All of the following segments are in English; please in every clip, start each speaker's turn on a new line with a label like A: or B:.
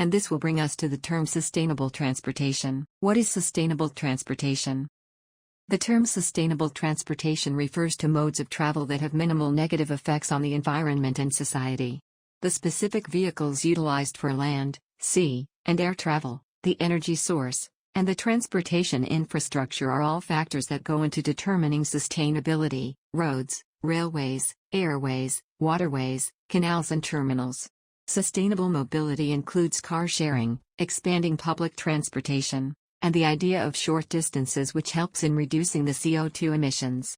A: And this will bring us to the term sustainable transportation. What is sustainable transportation? The term sustainable transportation refers to modes of travel that have minimal negative effects on the environment and society. The specific vehicles utilized for land, sea, and air travel, the energy source, and the transportation infrastructure are all factors that go into determining sustainability: roads, railways, airways, waterways, canals and terminals. Sustainable mobility includes car sharing, expanding public transportation, and the idea of short distances, which helps in reducing the CO2 emissions.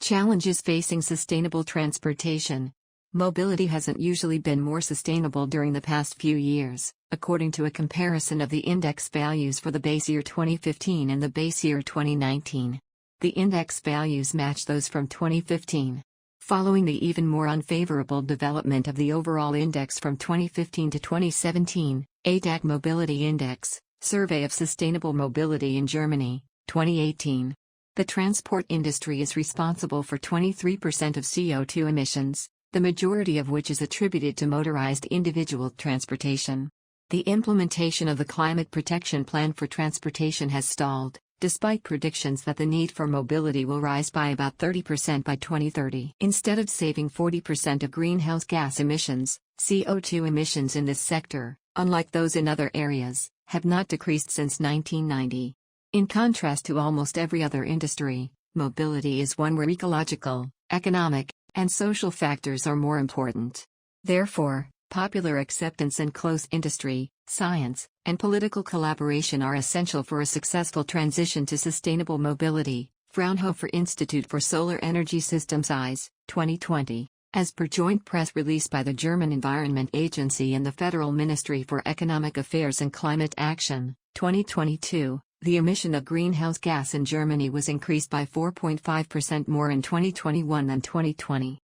A: Challenges facing sustainable transportation. Mobility hasn't usually been more sustainable during the past few years, according to a comparison of the index values for the base year 2015 and the base year 2019. The index values match those from 2015. Following the even more unfavorable development of the overall index from 2015 to 2017, ADAC Mobility Index, Survey of Sustainable Mobility in Germany, 2018. The transport industry is responsible for 23% of CO2 emissions, the majority of which is attributed to motorized individual transportation. The implementation of the Climate Protection Plan for Transportation has stalled, despite predictions that the need for mobility will rise by about 30% by 2030. Instead of saving 40% of greenhouse gas emissions, CO2 emissions in this sector, unlike those in other areas, have not decreased since 1990. In contrast to almost every other industry, mobility is one where ecological, economic, and social factors are more important. Therefore, popular acceptance and close industry, science, and political collaboration are essential for a successful transition to sustainable mobility. Fraunhofer Institute for Solar Energy Systems EIS, 2020. As per joint press release by the German Environment Agency and the Federal Ministry for Economic Affairs and Climate Action, 2022, the emission of greenhouse gas in Germany was increased by 4.5% more in 2021 than 2020.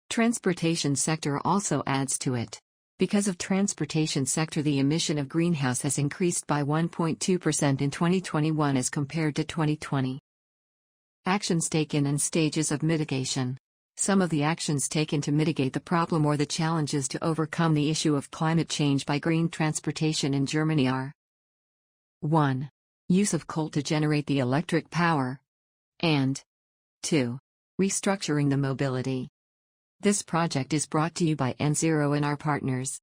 A: Transportation sector also adds to it. Because of transportation sector, the emission of greenhouse has increased by 1.2% in 2021 as compared to 2020. Actions taken and stages of mitigation. Some of the actions taken to mitigate the problem or the challenges to overcome the issue of climate change by green transportation in Germany are: 1. Use of coal to generate the electric power, and 2. Restructuring the mobility. This project is brought to you by N0 and our partners.